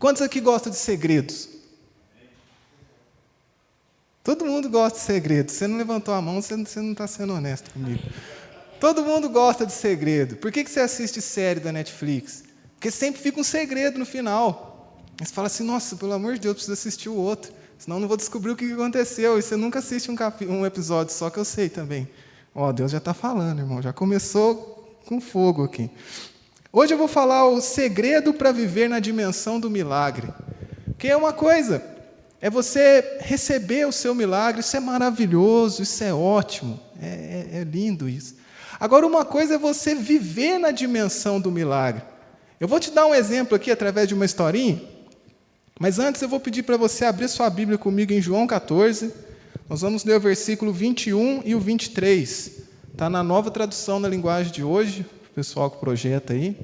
Quantos aqui gostam de segredos? Todo mundo gosta de segredos. Você não levantou a mão, você não está sendo honesto comigo. Todo mundo gosta de segredo. Por que você assiste série da Netflix? Porque sempre fica um segredo no final. Você fala assim, nossa, pelo amor de Deus, preciso assistir o outro. Senão eu não vou descobrir o que aconteceu. E você nunca assiste um episódio só, que eu sei também. Deus já está falando, irmão. Já começou com fogo aqui. Hoje eu vou falar o segredo para viver na dimensão do milagre. Que é uma coisa, é você receber o seu milagre. Isso é maravilhoso, isso é ótimo. É lindo isso. Agora, uma coisa é você viver na dimensão do milagre. Eu vou te dar um exemplo aqui, através de uma historinha, mas antes eu vou pedir para você abrir sua Bíblia comigo em João 14. Nós vamos ler o versículo 21 e o 23. Está na nova tradução na linguagem de hoje, o pessoal que projeta aí.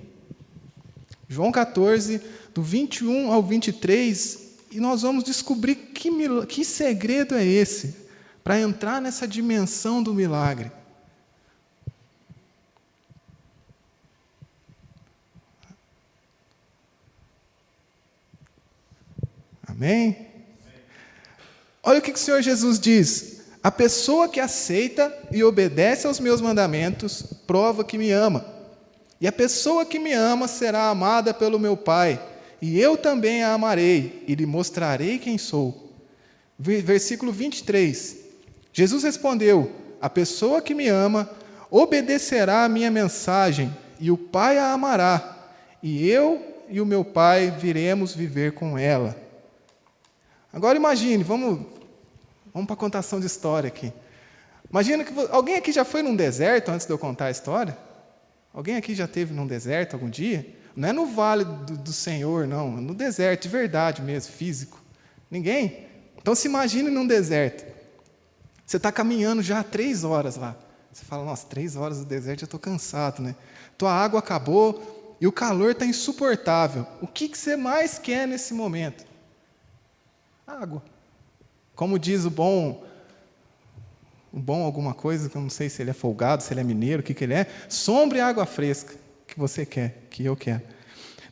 João 14, do 21 ao 23, e nós vamos descobrir que segredo é esse, para entrar nessa dimensão do milagre. Amém? Olha o que o Senhor Jesus diz. A pessoa que aceita e obedece aos meus mandamentos, prova que me ama. E a pessoa que me ama será amada pelo meu Pai. E eu também a amarei e lhe mostrarei quem sou. Versículo 23. Jesus respondeu, a pessoa que me ama obedecerá a minha mensagem, e o Pai a amará. E eu e o meu Pai viremos viver com ela. Agora imagine, vamos para a contação de história aqui. Imagina que alguém aqui já foi num deserto antes de eu contar a história? Alguém aqui já esteve num deserto algum dia? Não é no vale do Senhor, não. No deserto, de verdade mesmo, físico. Ninguém? Então se imagine num deserto. Você está caminhando já há 3 horas lá. Você fala, nossa, 3 horas no deserto, já estou cansado, né? Tua água acabou e o calor está insuportável. O que você mais quer nesse momento? Água. Como diz o bom alguma coisa, que eu não sei se ele é folgado, se ele é mineiro, o que ele é, sombra e água fresca, que você quer, que eu quero.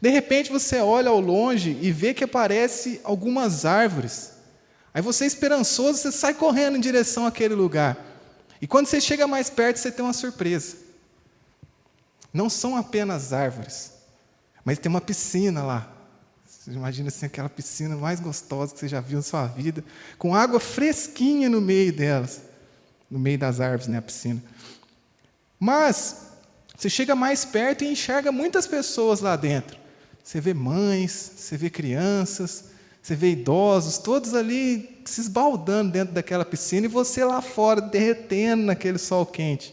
De repente você olha ao longe e vê que aparecem algumas árvores. Aí você é esperançoso, você sai correndo em direção àquele lugar. E quando você chega mais perto, você tem uma surpresa. Não são apenas árvores, mas tem uma piscina lá. Você imagina assim, aquela piscina mais gostosa que você já viu na sua vida, com água fresquinha no meio delas, no meio das árvores, né, a piscina. Mas você chega mais perto e enxerga muitas pessoas lá dentro. Você vê mães, você vê crianças, você vê idosos, todos ali se esbaldando dentro daquela piscina e você lá fora derretendo naquele sol quente.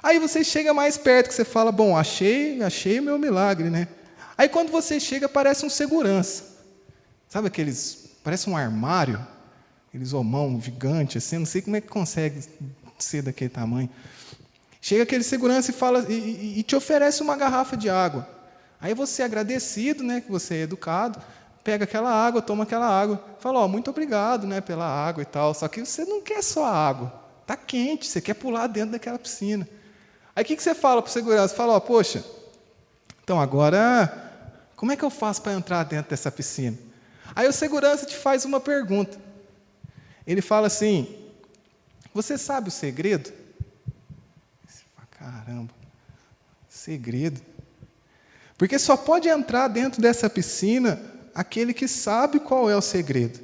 Aí você chega mais perto, que você fala, bom, achei o meu milagre, né? Aí quando você chega, parece um segurança. Sabe parece um armário, aqueles homão gigante, assim, não sei como é que consegue ser daquele tamanho. Chega aquele segurança e fala e te oferece uma garrafa de água. Aí você, agradecido, né, que você é educado, pega aquela água, toma aquela água, fala, muito obrigado, né, pela água e tal. Só que você não quer só a água, está quente, você quer pular dentro daquela piscina. Aí o que você fala para o segurança? Você fala, poxa, então agora, como é que eu faço para entrar dentro dessa piscina? Aí o segurança te faz uma pergunta. Ele fala assim, você sabe o segredo? Você fala, caramba, segredo. Porque só pode entrar dentro dessa piscina aquele que sabe qual é o segredo.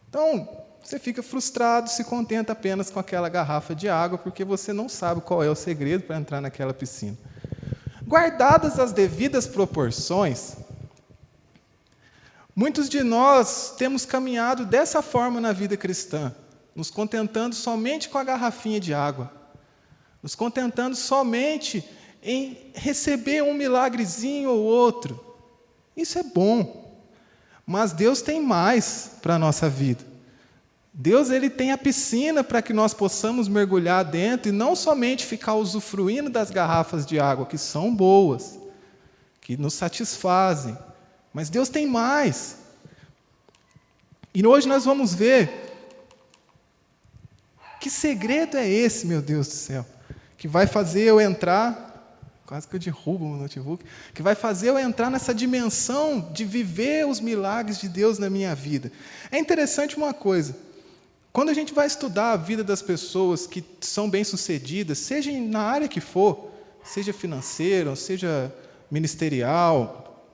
Então, você fica frustrado, se contenta apenas com aquela garrafa de água, porque você não sabe qual é o segredo para entrar naquela piscina. Guardadas as devidas proporções, muitos de nós temos caminhado dessa forma na vida cristã, nos contentando somente com a garrafinha de água, nos contentando somente em receber um milagrezinho ou outro. Isso é bom, mas Deus tem mais para a nossa vida. Deus ele tem a piscina para que nós possamos mergulhar dentro e não somente ficar usufruindo das garrafas de água, que são boas, que nos satisfazem, mas Deus tem mais. E hoje nós vamos ver que segredo é esse, meu Deus do céu, que vai fazer eu entrar quase que eu derrubo o meu notebook, que vai fazer eu entrar nessa dimensão de viver os milagres de Deus na minha vida. É interessante uma coisa, quando a gente vai estudar a vida das pessoas que são bem-sucedidas, seja na área que for, seja financeira, seja ministerial,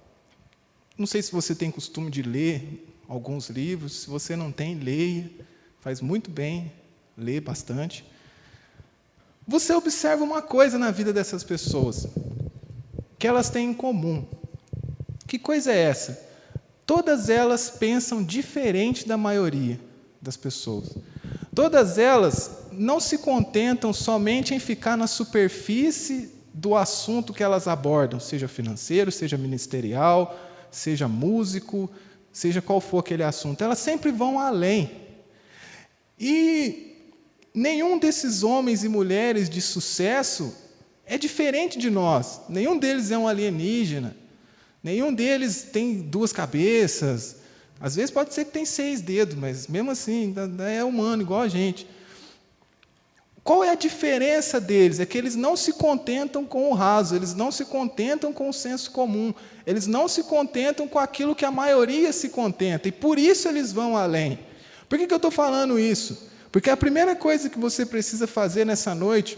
não sei se você tem costume de ler alguns livros, se você não tem, leia, faz muito bem, lê bastante. Você observa uma coisa na vida dessas pessoas, que elas têm em comum. Que coisa é essa? Todas elas pensam diferente da maioria das pessoas. Todas elas não se contentam somente em ficar na superfície do assunto que elas abordam, seja financeiro, seja ministerial, seja músico, seja qual for aquele assunto. Elas sempre vão além. E nenhum desses homens e mulheres de sucesso é diferente de nós. Nenhum deles é um alienígena. Nenhum deles tem 2 cabeças. Às vezes pode ser que tem 6 dedos, mas mesmo assim é humano, igual a gente. Qual é a diferença deles? É que eles não se contentam com o raso, eles não se contentam com o senso comum, eles não se contentam com aquilo que a maioria se contenta, e por isso eles vão além. Por que eu estou falando isso? Porque a primeira coisa que você precisa fazer nessa noite,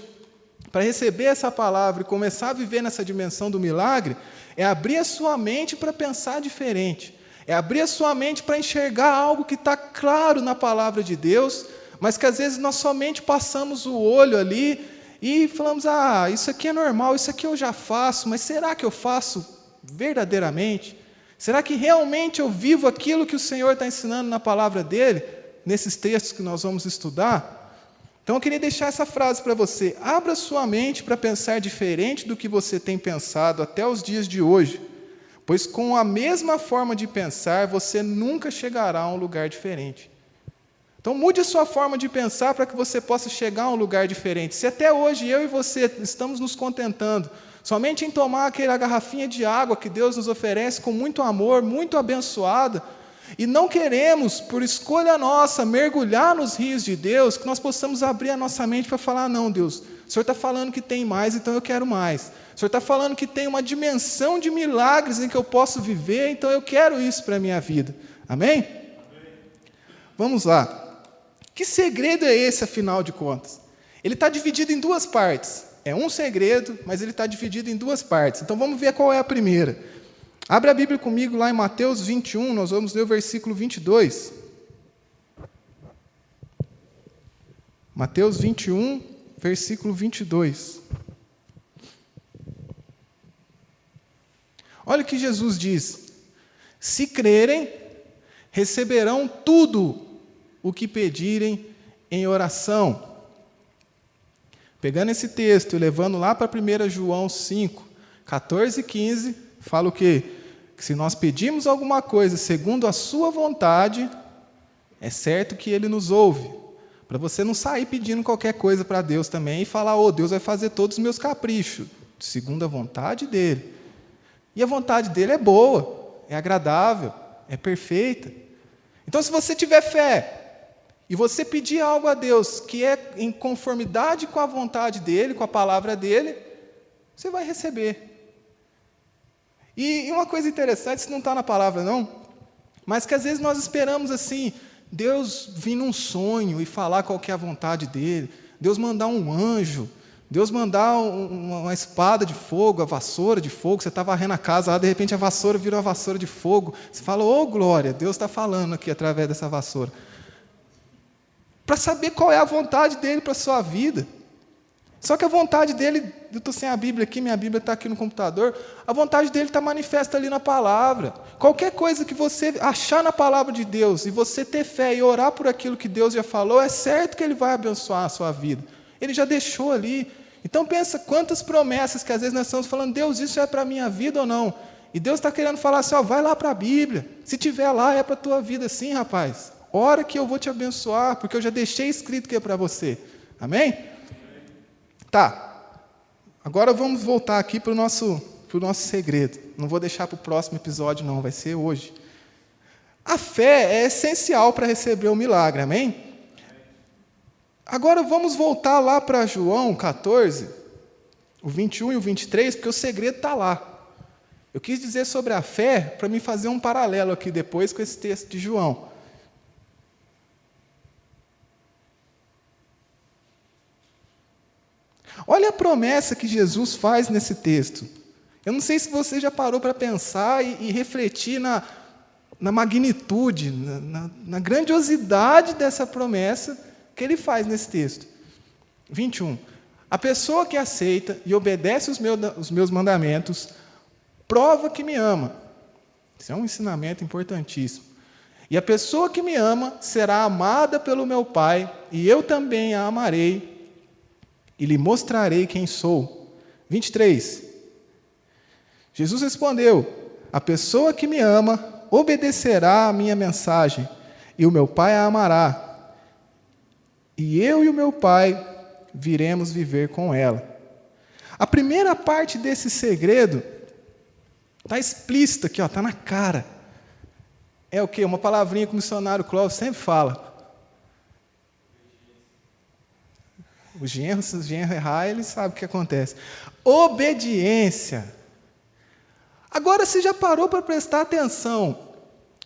para receber essa palavra e começar a viver nessa dimensão do milagre, é abrir a sua mente para pensar diferente. É abrir a sua mente para enxergar algo que está claro na palavra de Deus, mas que às vezes nós somente passamos o olho ali e falamos, isso aqui é normal, isso aqui eu já faço, mas será que eu faço verdadeiramente? Será que realmente eu vivo aquilo que o Senhor está ensinando na palavra dEle, nesses textos que nós vamos estudar? Então eu queria deixar essa frase para você: abra sua mente para pensar diferente do que você tem pensado até os dias de hoje, pois com a mesma forma de pensar, você nunca chegará a um lugar diferente. Então mude a sua forma de pensar para que você possa chegar a um lugar diferente. Se até hoje eu e você estamos nos contentando somente em tomar aquela garrafinha de água que Deus nos oferece com muito amor, muito abençoada, e não queremos, por escolha nossa, mergulhar nos rios de Deus, que nós possamos abrir a nossa mente para falar, não, Deus, o Senhor está falando que tem mais, então eu quero mais. O Senhor está falando que tem uma dimensão de milagres em que eu posso viver, então eu quero isso para a minha vida. Amém? Amém. Vamos lá. Que segredo é esse, afinal de contas? Ele está dividido em 2 partes. É um segredo, mas ele está dividido em 2 partes. Então vamos ver qual é a primeira. Abre a Bíblia comigo lá em Mateus 21, nós vamos ler o versículo 22. Mateus 21, versículo 22. Olha o que Jesus diz: se crerem, receberão tudo o que pedirem em oração. Pegando esse texto e levando lá para 1 João 5, 14 e 15, fala o quê? Que se nós pedimos alguma coisa segundo a sua vontade, é certo que Ele nos ouve. Para você não sair pedindo qualquer coisa para Deus também e falar, Deus vai fazer todos os meus caprichos, segundo a vontade dEle. E a vontade dEle é boa, é agradável, é perfeita. Então, se você tiver fé, e você pedir algo a Deus que é em conformidade com a vontade dEle, com a palavra dEle, você vai receber. E uma coisa interessante, isso não está na palavra não, mas que às vezes nós esperamos assim, Deus vir num sonho e falar qual que é a vontade dEle, Deus mandar um anjo, Deus mandar uma espada de fogo, a vassoura de fogo, você está varrendo a casa, lá de repente a vassoura virou a vassoura de fogo, você fala, glória, Deus está falando aqui através dessa vassoura. Para saber qual é a vontade dEle para a sua vida. Só que a vontade dEle, eu estou sem a Bíblia aqui, minha Bíblia está aqui no computador, a vontade dEle está manifesta ali na palavra. Qualquer coisa que você achar na palavra de Deus, e você ter fé e orar por aquilo que Deus já falou, é certo que Ele vai abençoar a sua vida. Ele já deixou ali. Então pensa quantas promessas que às vezes nós estamos falando, Deus, isso é para a minha vida ou não? E Deus está querendo falar assim, vai lá para a Bíblia, se tiver lá é para a tua vida sim, rapaz. Ora que eu vou te abençoar, porque eu já deixei escrito que é para você. Amém? Tá. Agora vamos voltar aqui para o nosso segredo. Não vou deixar para o próximo episódio, não. Vai ser hoje. A fé é essencial para receber o milagre. Amém? Agora vamos voltar lá para João 14. o 21 e o 23, porque o segredo está lá. Eu quis dizer sobre a fé para me fazer um paralelo aqui depois com esse texto de João. Olha a promessa que Jesus faz nesse texto. Eu não sei se você já parou para pensar e refletir na magnitude, na grandiosidade dessa promessa que ele faz nesse texto. 21. A pessoa que aceita e obedece os meus mandamentos, prova que me ama. Isso é um ensinamento importantíssimo. E a pessoa que me ama será amada pelo meu Pai, e eu também a amarei, e lhe mostrarei quem sou. 23. Jesus respondeu: a pessoa que me ama obedecerá a minha mensagem, e o meu Pai a amará, e eu e o meu Pai viremos viver com ela. A primeira parte desse segredo está explícita aqui, está na cara. É o quê? Uma palavrinha que o missionário Clóvis sempre fala. O genro, se o genro errar, ele sabe o que acontece. Obediência. Agora, você já parou para prestar atenção?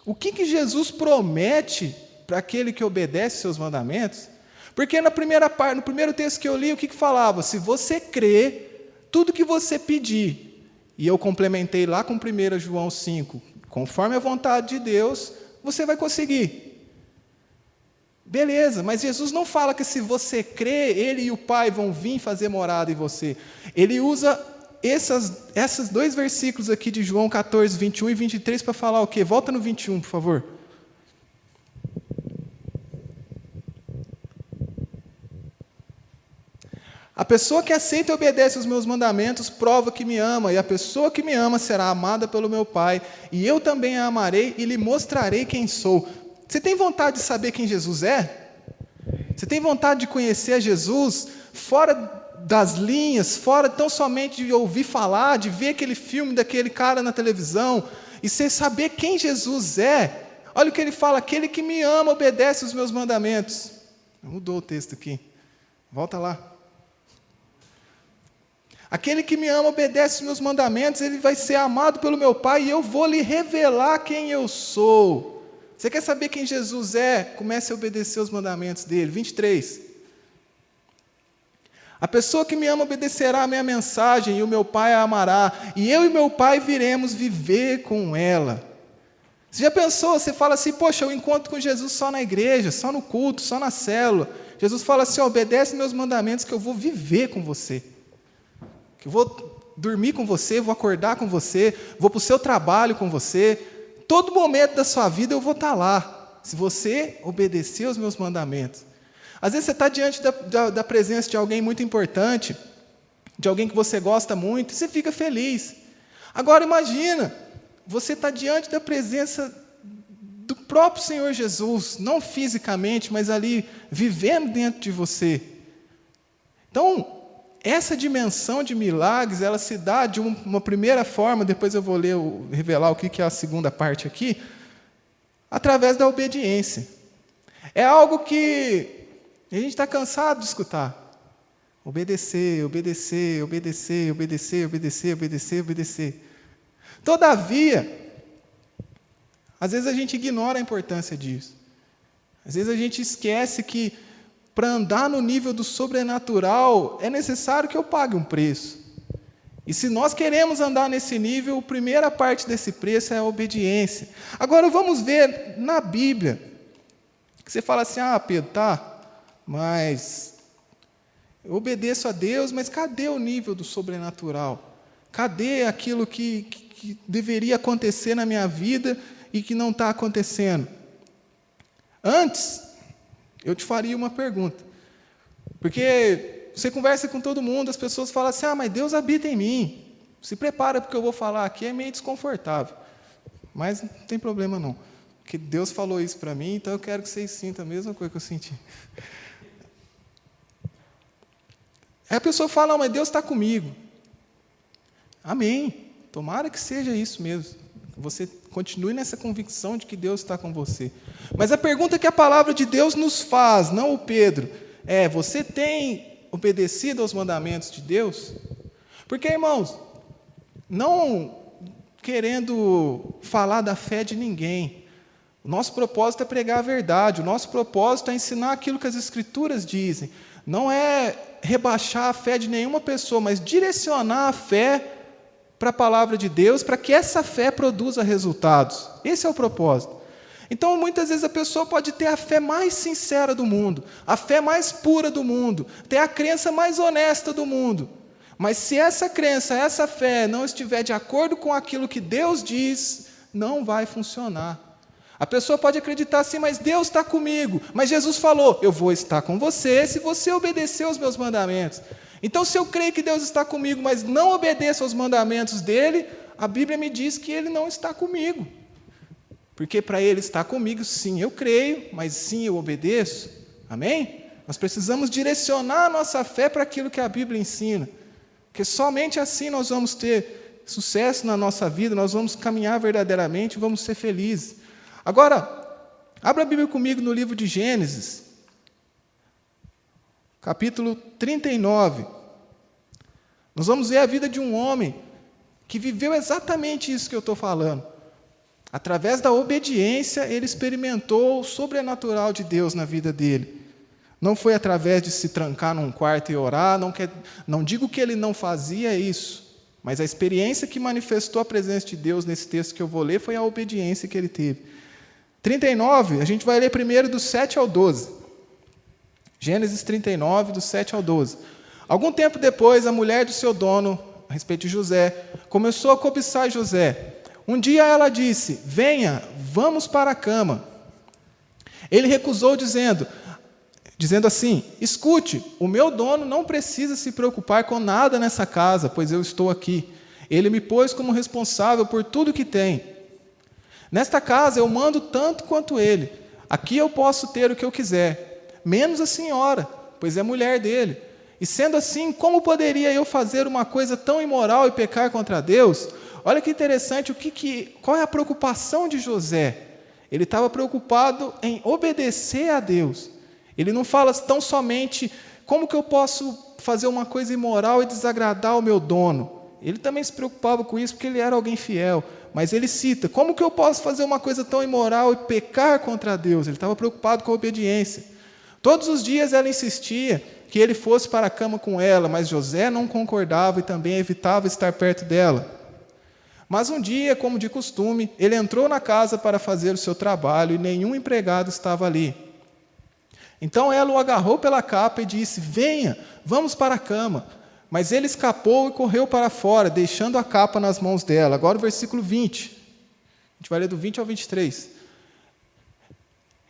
O que Jesus promete para aquele que obedece seus mandamentos? Porque na primeira parte, no primeiro texto que eu li, o que falava? Se você crê, tudo que você pedir, e eu complementei lá com 1 João 5, conforme a vontade de Deus, você vai conseguir. Beleza, mas Jesus não fala que se você crê, Ele e o Pai vão vir fazer morada em você. Ele usa esses dois versículos aqui de João 14, 21 e 23 para falar o quê? Volta no 21, por favor. A pessoa que aceita e obedece os meus mandamentos prova que me ama, e a pessoa que me ama será amada pelo meu Pai, e eu também a amarei e lhe mostrarei quem sou. Você tem vontade de saber quem Jesus é? Você tem vontade de conhecer a Jesus fora das linhas, fora tão somente de ouvir falar, de ver aquele filme daquele cara na televisão, e você saber quem Jesus é? Olha o que ele fala: aquele que me ama obedece os meus mandamentos. Mudou o texto aqui. Volta lá. Aquele que me ama obedece os meus mandamentos, ele vai ser amado pelo meu Pai, e eu vou lhe revelar quem eu sou. Você quer saber quem Jesus é? Comece a obedecer os mandamentos dele. 23. A pessoa que me ama obedecerá a minha mensagem, e o meu Pai a amará, e eu e meu Pai viremos viver com ela. Você já pensou? Você fala assim: poxa, eu encontro com Jesus só na igreja, só no culto, só na célula. Jesus fala assim: obedece meus mandamentos que eu vou viver com você. Que eu vou dormir com você, vou acordar com você, vou para o seu trabalho com você. Todo momento da sua vida eu vou estar lá, se você obedecer os meus mandamentos. Às vezes você está diante da presença de alguém muito importante, de alguém que você gosta muito, e você fica feliz. Agora imagina, você está diante da presença do próprio Senhor Jesus, não fisicamente, mas ali, vivendo dentro de você. Então, essa dimensão de milagres, ela se dá de uma primeira forma, depois eu vou revelar o que é a segunda parte aqui, através da obediência. É algo que a gente está cansado de escutar. Obedecer, obedecer, obedecer, obedecer, obedecer, obedecer, obedecer. Todavia, às vezes a gente ignora a importância disso. Às vezes a gente esquece que para andar no nível do sobrenatural, é necessário que eu pague um preço. E se nós queremos andar nesse nível, a primeira parte desse preço é a obediência. Agora vamos ver na Bíblia, que você fala assim: ah, Pedro, tá, mas eu obedeço a Deus, mas cadê o nível do sobrenatural? Cadê aquilo que deveria acontecer na minha vida e que não está acontecendo? Antes, eu te faria uma pergunta, porque você conversa com todo mundo, as pessoas falam assim: ah, mas Deus habita em mim. Se prepara, porque eu vou falar aqui, é meio desconfortável, mas não tem problema não, porque Deus falou isso para mim, então eu quero que vocês sintam a mesma coisa que eu senti. Aí a pessoa fala: não, mas Deus está comigo. Amém, tomara que seja isso mesmo, você continue nessa convicção de que Deus está com você. Mas a pergunta que a palavra de Deus nos faz, não o Pedro, é: você tem obedecido aos mandamentos de Deus? Porque, irmãos, não querendo falar da fé de ninguém, o nosso propósito é pregar a verdade, o nosso propósito é ensinar aquilo que as Escrituras dizem. Não é rebaixar a fé de nenhuma pessoa, mas direcionar a fé para a palavra de Deus, para que essa fé produza resultados. Esse é o propósito. Então, muitas vezes a pessoa pode ter a fé mais sincera do mundo, a fé mais pura do mundo, ter a crença mais honesta do mundo. Mas se essa crença, essa fé não estiver de acordo com aquilo que Deus diz, não vai funcionar. A pessoa pode acreditar assim, mas Deus está comigo. Mas Jesus falou, eu vou estar com você se você obedecer aos meus mandamentos. Então, se eu creio que Deus está comigo, mas não obedeço aos mandamentos dele, a Bíblia me diz que ele não está comigo. Porque para ele estar comigo, sim, eu creio, mas sim, eu obedeço. Amém? Nós precisamos direcionar a nossa fé para aquilo que a Bíblia ensina. Porque somente assim nós vamos ter sucesso na nossa vida, nós vamos caminhar verdadeiramente, vamos ser felizes. Agora, abra a Bíblia comigo no livro de Gênesis, capítulo 39. Nós vamos ver a vida de um homem que viveu exatamente isso que eu estou falando. Através da obediência, ele experimentou o sobrenatural de Deus na vida dele. Não foi através de se trancar num quarto e orar, não digo que ele não fazia isso, mas a experiência que manifestou a presença de Deus nesse texto que eu vou ler foi a obediência que ele teve. 39, a gente vai ler primeiro do 7 ao 12. Gênesis 39, do 7 ao 12. Algum tempo depois, a mulher do seu dono, a respeito de José, começou a cobiçar José. Um dia ela disse, venha, vamos para a cama. Ele recusou, dizendo assim, escute, o meu dono não precisa se preocupar com nada nessa casa, pois eu estou aqui. Ele me pôs como responsável por tudo que tem. Nesta casa eu mando tanto quanto ele. Aqui eu posso ter o que eu quiser, menos a senhora, pois é mulher dele. E sendo assim, como poderia eu fazer uma coisa tão imoral e pecar contra Deus? Olha que interessante, qual é a preocupação de José? Ele estava preocupado em obedecer a Deus. Ele não fala tão somente, como que eu posso fazer uma coisa imoral e desagradar o meu dono? Ele também se preocupava com isso, porque ele era alguém fiel. Mas ele cita, como que eu posso fazer uma coisa tão imoral e pecar contra Deus? Ele estava preocupado com a obediência. Todos os dias ela insistia que ele fosse para a cama com ela, mas José não concordava e também evitava estar perto dela. Mas um dia, como de costume, ele entrou na casa para fazer o seu trabalho e nenhum empregado estava ali. Então ela o agarrou pela capa e disse, venha, vamos para a cama. Mas ele escapou e correu para fora, deixando a capa nas mãos dela. Agora o versículo 20. A gente vai ler do 20 ao 23.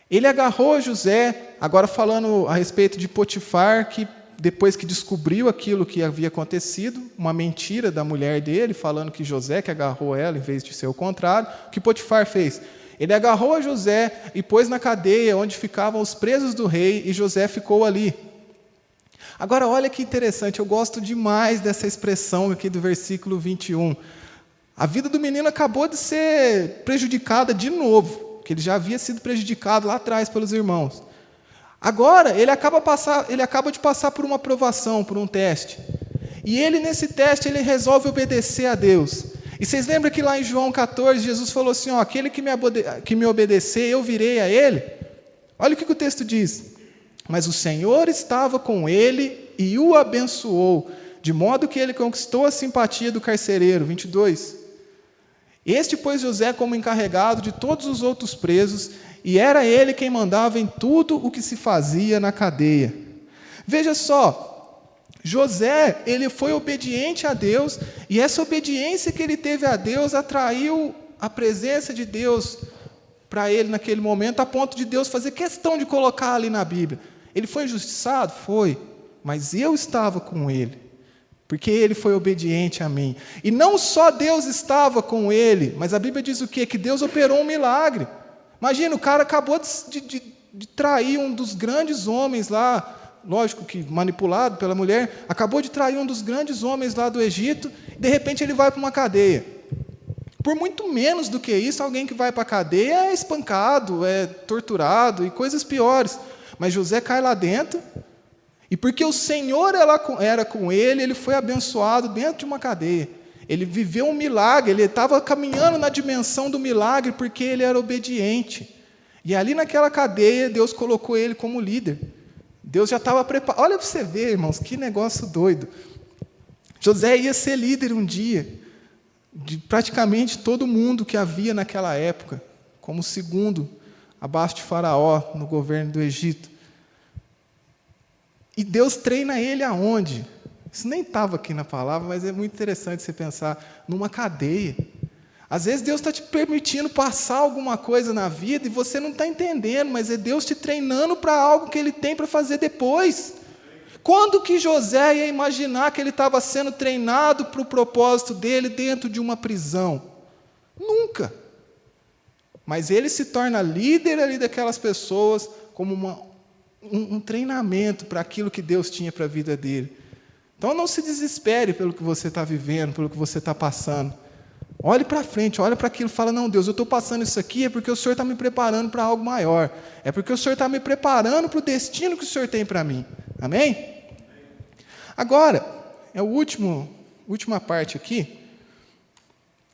Ele agarrou José, agora falando a respeito de Potifar, que depois que descobriu aquilo que havia acontecido, uma mentira da mulher dele, falando que José que agarrou ela, em vez de ser o contrário, o que Potifar fez? Ele agarrou a José e pôs na cadeia, onde ficavam os presos do rei, e José ficou ali. Agora, olha que interessante, eu gosto demais dessa expressão aqui do versículo 21. A vida do menino acabou de ser prejudicada de novo, que ele já havia sido prejudicado lá atrás pelos irmãos. Agora, ele acaba de passar por uma provação, por um teste. E ele, nesse teste, ele resolve obedecer a Deus. E vocês lembram que lá em João 14, Jesus falou assim, aquele que me obedecer, eu virei a ele? Olha o que o texto diz. Mas o Senhor estava com ele e o abençoou, de modo que ele conquistou a simpatia do carcereiro. 22. Este pôs José como encarregado de todos os outros presos, e era ele quem mandava em tudo o que se fazia na cadeia. Veja só, José, ele foi obediente a Deus, e essa obediência que ele teve a Deus atraiu a presença de Deus para ele naquele momento, a ponto de Deus fazer questão de colocar ali na Bíblia. Ele foi injustiçado? Foi, mas eu estava com ele, porque ele foi obediente a mim. E não só Deus estava com ele, mas a Bíblia diz o quê? Que Deus operou um milagre. Imagina, o cara acabou de trair um dos grandes homens lá, lógico que manipulado pela mulher, acabou de trair um dos grandes homens lá do Egito, e de repente ele vai para uma cadeia. Por muito menos do que isso, alguém que vai para a cadeia é espancado, é torturado e coisas piores. Mas José cai lá dentro, E porque o Senhor era com ele, ele foi abençoado dentro de uma cadeia. Ele viveu um milagre, ele estava caminhando na dimensão do milagre porque ele era obediente. E ali naquela cadeia, Deus colocou ele como líder. Deus já estava preparado. Olha para você ver, irmãos, que negócio doido. José ia ser líder um dia, de praticamente todo mundo que havia naquela época, como segundo, abaixo de Faraó, no governo do Egito. E Deus treina ele aonde? Isso nem estava aqui na palavra, mas é muito interessante você pensar numa cadeia. Às vezes Deus está te permitindo passar alguma coisa na vida e você não está entendendo, mas é Deus te treinando para algo que Ele tem para fazer depois. Quando que José ia imaginar que ele estava sendo treinado para o propósito dele dentro de uma prisão? Nunca. Mas ele se torna líder ali daquelas pessoas como um treinamento para aquilo que Deus tinha para a vida dele. Então não se desespere pelo que você está vivendo, pelo que você está passando. Olhe para frente, olhe para aquilo e fala, não, Deus, eu estou passando isso aqui é porque o Senhor está me preparando para algo maior. É porque o Senhor está me preparando para o destino que o Senhor tem para mim. Amém? Agora, é a última parte aqui.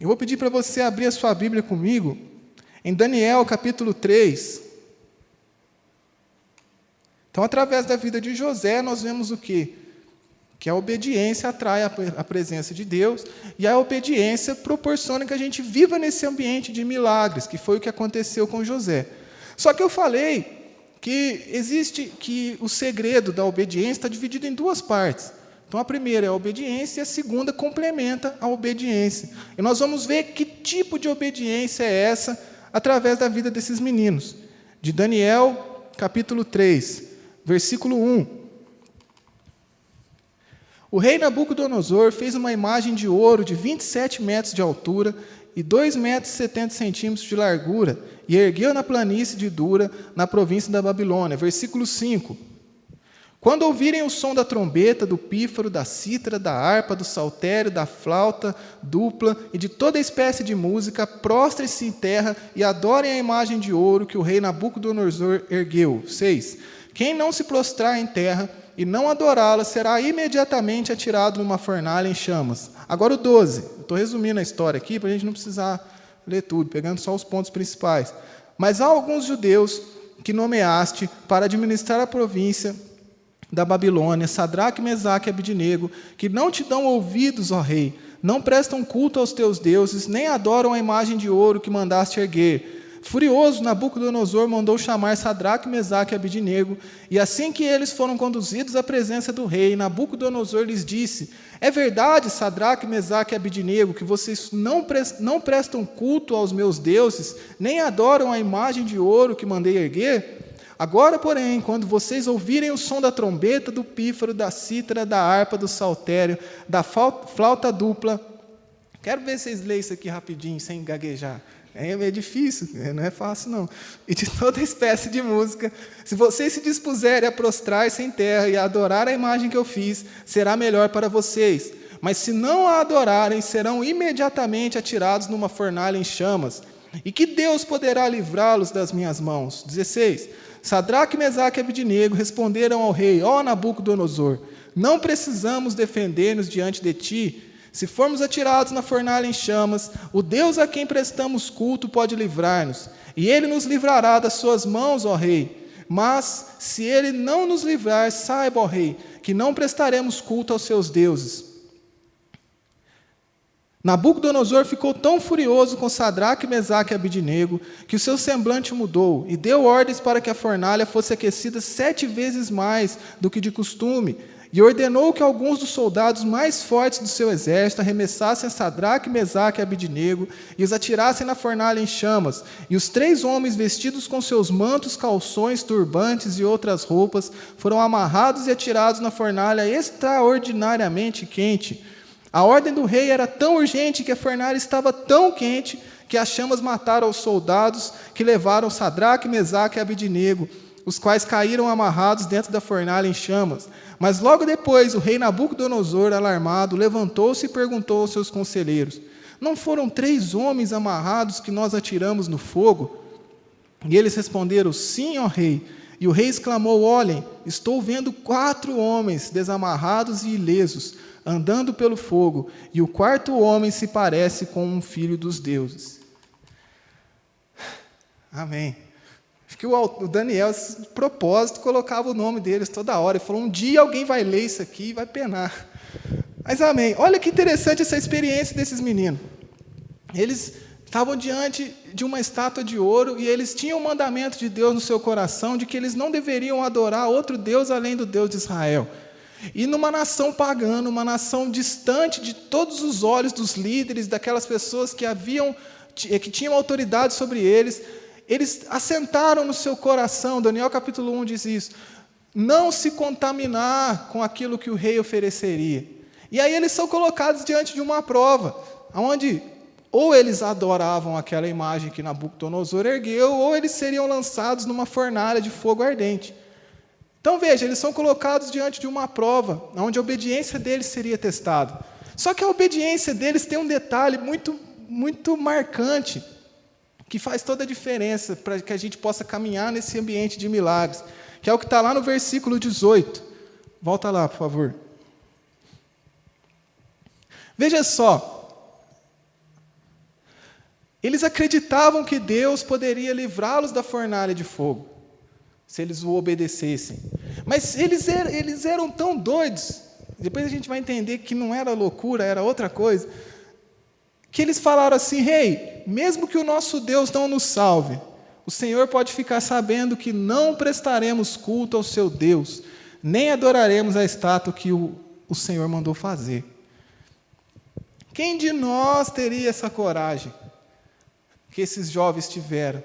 Eu vou pedir para você abrir a sua Bíblia comigo em Daniel, capítulo 3. Então, através da vida de José, nós vemos o quê? Que a obediência atrai a presença de Deus, e a obediência proporciona que a gente viva nesse ambiente de milagres, que foi o que aconteceu com José. Só que eu falei que o segredo da obediência está dividido em duas partes. Então, a primeira é a obediência, e a segunda complementa a obediência. E nós vamos ver que tipo de obediência é essa, através da vida desses meninos. De Daniel, capítulo 3, versículo 1. O rei Nabucodonosor fez uma imagem de ouro de 27 metros de altura e 2,70 metros de largura, e ergueu na planície de Dura, na província da Babilônia. Versículo 5. Quando ouvirem o som da trombeta, do pífaro, da cítara, da harpa, do saltério, da flauta dupla e de toda espécie de música, prostrem-se em terra e adorem a imagem de ouro que o rei Nabucodonosor ergueu. 6. Quem não se prostrar em terra e não adorá-la, será imediatamente atirado numa fornalha em chamas. Agora o 12. Estou resumindo a história aqui, para a gente não precisar ler tudo, pegando só os pontos principais. Mas há alguns judeus que nomeaste para administrar a província da Babilônia, Sadraque, Mesaque e Abidnego, que não te dão ouvidos, ó rei, não prestam culto aos teus deuses, nem adoram a imagem de ouro que mandaste erguer. Furioso, Nabucodonosor mandou chamar Sadraque, Mesaque e Abidnego, e assim que eles foram conduzidos à presença do rei, Nabucodonosor lhes disse, é verdade, Sadraque, Mesaque e Abidnego, que vocês não prestam culto aos meus deuses, nem adoram a imagem de ouro que mandei erguer? Agora, porém, quando vocês ouvirem o som da trombeta, do pífaro, da cítara, da harpa, do saltério, da flauta dupla, quero ver vocês lerem isso aqui rapidinho, sem gaguejar. É difícil, não é fácil não. E de toda espécie de música, se vocês se dispuserem a prostrar-se em terra e a adorar a imagem que eu fiz, será melhor para vocês. Mas se não a adorarem, serão imediatamente atirados numa fornalha em chamas. E que Deus poderá livrá-los das minhas mãos? 16. Sadraque, Mesaque e Abidnego responderam ao rei, ó Nabucodonosor, não precisamos defender-nos diante de ti. Se formos atirados na fornalha em chamas, o Deus a quem prestamos culto pode livrar-nos, e ele nos livrará das suas mãos, ó rei. Mas, se ele não nos livrar, saiba, ó rei, que não prestaremos culto aos seus deuses. Nabucodonosor ficou tão furioso com Sadraque, Mesaque e Abidnego, que o seu semblante mudou, e deu ordens para que a fornalha fosse aquecida 7 vezes mais do que de costume, e ordenou que alguns dos soldados mais fortes do seu exército arremessassem a Sadraque, Mesaque e Abidnego e os atirassem na fornalha em chamas. E os 3 homens, vestidos com seus mantos, calções, turbantes e outras roupas, foram amarrados e atirados na fornalha extraordinariamente quente. A ordem do rei era tão urgente que a fornalha estava tão quente que as chamas mataram os soldados que levaram Sadraque, Mesaque e Abidnego, os quais caíram amarrados dentro da fornalha em chamas. Mas logo depois, o rei Nabucodonosor, alarmado, levantou-se e perguntou aos seus conselheiros, não foram 3 homens amarrados que nós atiramos no fogo? E eles responderam, sim, ó rei. E o rei exclamou: olhem, estou vendo 4 homens desamarrados e ilesos, andando pelo fogo, e o 4º homem se parece com um filho dos deuses. Amém. Acho que o Daniel, de propósito, colocava o nome deles toda hora. Ele falou: um dia alguém vai ler isso aqui e vai penar. Mas amém. Olha que interessante essa experiência desses meninos. Eles estavam diante de uma estátua de ouro e eles tinham o mandamento de Deus no seu coração de que eles não deveriam adorar outro Deus além do Deus de Israel. E numa nação pagã, uma nação distante de todos os olhos dos líderes, daquelas pessoas que tinham autoridade sobre eles assentaram no seu coração, Daniel capítulo 1 diz isso, não se contaminar com aquilo que o rei ofereceria. E aí eles são colocados diante de uma prova, onde ou eles adoravam aquela imagem que Nabucodonosor ergueu, ou eles seriam lançados numa fornalha de fogo ardente. Então veja, eles são colocados diante de uma prova, onde a obediência deles seria testada. Só que a obediência deles tem um detalhe muito, muito marcante, que faz toda a diferença para que a gente possa caminhar nesse ambiente de milagres, que é o que está lá no versículo 18. Volta lá, por favor. Veja só, eles acreditavam que Deus poderia livrá-los da fornalha de fogo, se eles o obedecessem. Mas eles eram tão doidos, depois a gente vai entender que não era loucura, era outra coisa, que eles falaram assim: rei, mesmo que o nosso Deus não nos salve, o Senhor pode ficar sabendo que não prestaremos culto ao seu Deus, nem adoraremos a estátua que o Senhor mandou fazer. Quem de nós teria essa coragem que esses jovens tiveram,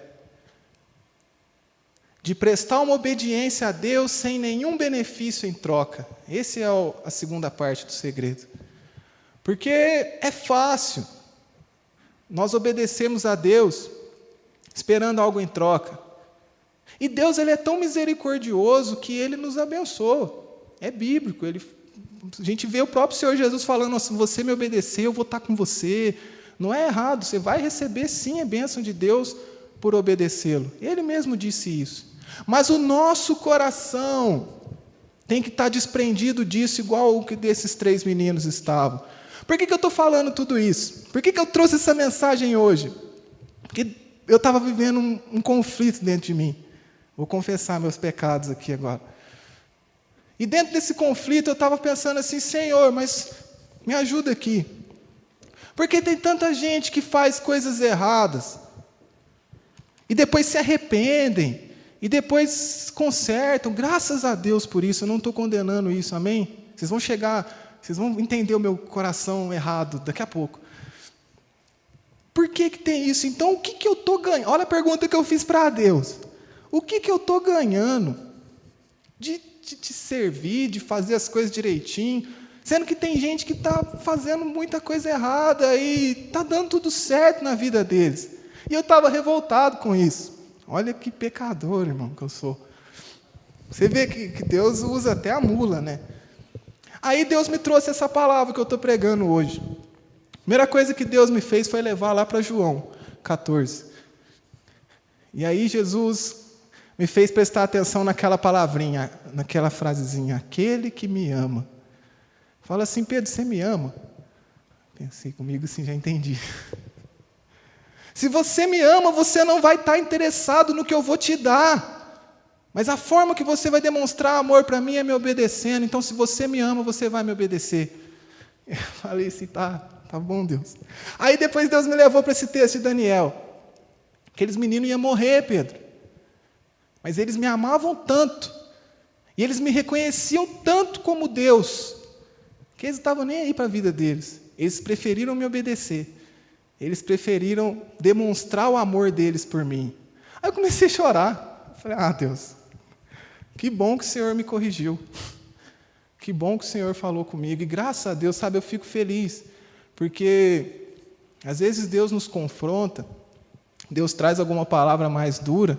de prestar uma obediência a Deus sem nenhum benefício em troca? Essa é a segunda parte do segredo. Porque é fácil nós obedecemos a Deus esperando algo em troca. E Deus, ele é tão misericordioso que Ele nos abençoa. É bíblico. A gente vê o próprio Senhor Jesus falando: se você me obedecer, eu vou estar com você. Não é errado, você vai receber sim a bênção de Deus por obedecê-lo. Ele mesmo disse isso. Mas o nosso coração tem que estar desprendido disso, igual o que desses 3 meninos estavam. Por que eu estou falando tudo isso? Por que eu trouxe essa mensagem hoje? Porque eu estava vivendo um conflito dentro de mim. Vou confessar meus pecados aqui agora. E dentro desse conflito eu estava pensando assim: Senhor, mas me ajuda aqui. Porque tem tanta gente que faz coisas erradas, e depois se arrependem, e depois consertam. Graças a Deus por isso, eu não estou condenando isso, amém? Vocês vão entender o meu coração errado daqui a pouco. Por que tem isso? Então, o que eu estou ganhando? Olha a pergunta que eu fiz para Deus. O que eu estou ganhando de te servir, de fazer as coisas direitinho, sendo que tem gente que está fazendo muita coisa errada e está dando tudo certo na vida deles? E eu estava revoltado com isso. Olha que pecador, irmão, que eu sou. Você vê que Deus usa até a mula, né? Aí Deus me trouxe essa palavra que eu estou pregando hoje. A primeira coisa que Deus me fez foi levar lá para João 14. E aí Jesus me fez prestar atenção naquela palavrinha, naquela frasezinha: aquele que me ama. Fala assim: Pedro, você me ama? Pensei comigo assim, já entendi. Se você me ama, você não vai estar interessado no que eu vou te dar. Mas a forma que você vai demonstrar amor para mim é me obedecendo. Então, se você me ama, você vai me obedecer. Eu falei assim: tá bom, Deus. Aí depois Deus me levou para esse texto de Daniel. Aqueles meninos iam morrer, Pedro. Mas eles me amavam tanto, e eles me reconheciam tanto como Deus, que eles não estavam nem aí para a vida deles. Eles preferiram me obedecer. Eles preferiram demonstrar o amor deles por mim. Aí eu comecei a chorar. Falei: Deus, que bom que o Senhor me corrigiu. Que bom que o Senhor falou comigo. E graças a Deus, sabe, eu fico feliz. Porque às vezes Deus nos confronta, Deus traz alguma palavra mais dura,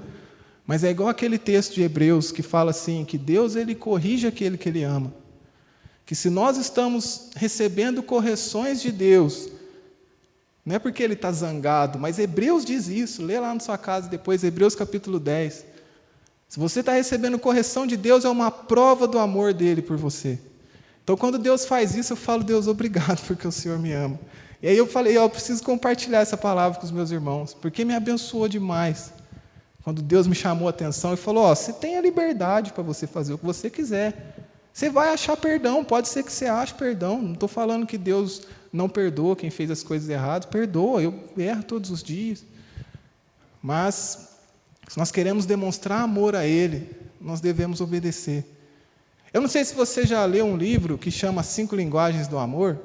mas é igual aquele texto de Hebreus que fala assim, que Deus, Ele corrige aquele que Ele ama. Que se nós estamos recebendo correções de Deus, não é porque Ele está zangado, mas Hebreus diz isso. Lê lá na sua casa depois, Hebreus capítulo 10. Se você está recebendo correção de Deus, é uma prova do amor dele por você. Então, quando Deus faz isso, eu falo, Deus, obrigado, porque o Senhor me ama. E aí eu falei, eu preciso compartilhar essa palavra com os meus irmãos, porque me abençoou demais. Quando Deus me chamou a atenção e falou, você tem a liberdade para você fazer o que você quiser. Você vai achar perdão, pode ser que você ache perdão. Não estou falando que Deus não perdoa quem fez as coisas erradas, perdoa, eu erro todos os dias. Mas, se nós queremos demonstrar amor a Ele, nós devemos obedecer. Eu não sei se você já leu um livro que chama 5 Linguagens do Amor.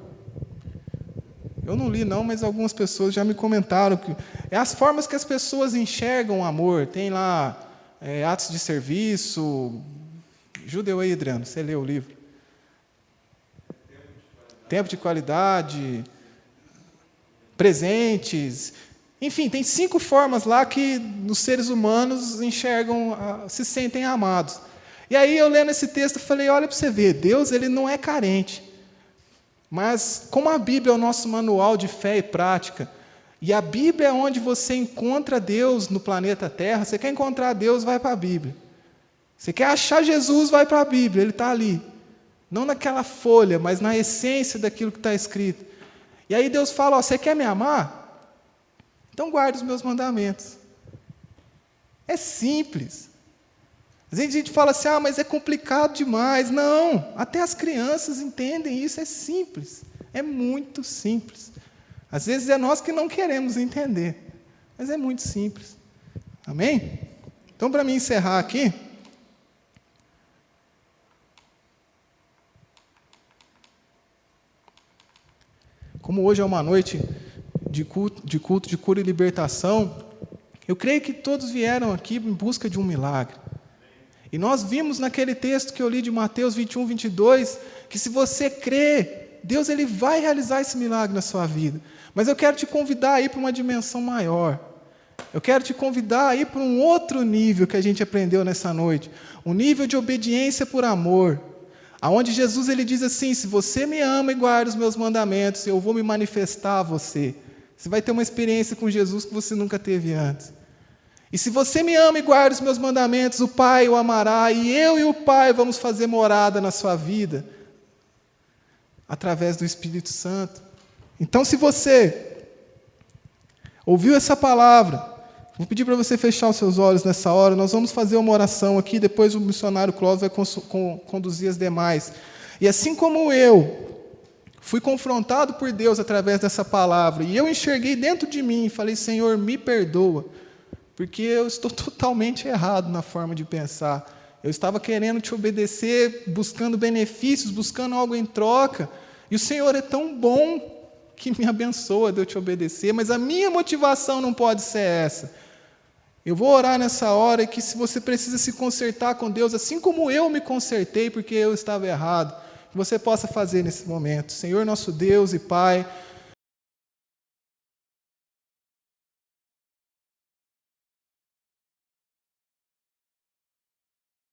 Eu não li não, mas algumas pessoas já me comentaram que é as formas que as pessoas enxergam o amor. Tem lá atos de serviço. Ajuda eu aí, Adriano, você leu o livro. Tempo de qualidade, presentes. Enfim, tem 5 formas lá que os seres humanos enxergam, se sentem amados. E aí eu lendo esse texto, falei, olha para você ver, Deus ele não é carente. Mas como a Bíblia é o nosso manual de fé e prática, e a Bíblia é onde você encontra Deus no planeta Terra, você quer encontrar Deus, vai para a Bíblia. Você quer achar Jesus, vai para a Bíblia, Ele está ali. Não naquela folha, mas na essência daquilo que está escrito. E aí Deus fala, você quer me amar? Então guarde os meus mandamentos. É simples. Às vezes a gente fala assim, mas é complicado demais. Não, até as crianças entendem isso, é simples. É muito simples. Às vezes é nós que não queremos entender, mas é muito simples. Amém? Então, para mim encerrar aqui, como hoje é uma noite de culto, de cura e libertação, eu creio que todos vieram aqui em busca de um milagre. E nós vimos naquele texto que eu li de Mateus 21, 22, que se você crê, Deus ele vai realizar esse milagre na sua vida. Mas eu quero te convidar a ir para uma dimensão maior. Eu quero te convidar a ir para um outro nível que a gente aprendeu nessa noite. Um nível de obediência por amor. Onde Jesus ele diz assim, se você me ama e guarda os meus mandamentos, eu vou me manifestar a você. Você vai ter uma experiência com Jesus que você nunca teve antes. E se você me ama e guarda os meus mandamentos, o Pai o amará, e eu e o Pai vamos fazer morada na sua vida, através do Espírito Santo. Então, se você ouviu essa palavra, vou pedir para você fechar os seus olhos nessa hora, nós vamos fazer uma oração aqui, depois o missionário Clóvis vai conduzir as demais. E assim como eu fui confrontado por Deus através dessa palavra, e eu enxerguei dentro de mim e falei, Senhor, me perdoa, porque eu estou totalmente errado na forma de pensar. Eu estava querendo te obedecer, buscando benefícios, buscando algo em troca, e o Senhor é tão bom que me abençoa de eu te obedecer, mas a minha motivação não pode ser essa. Eu vou orar nessa hora e que se você precisa se consertar com Deus, assim como eu me consertei porque eu estava errado, que você possa fazer nesse momento. Senhor nosso Deus e Pai,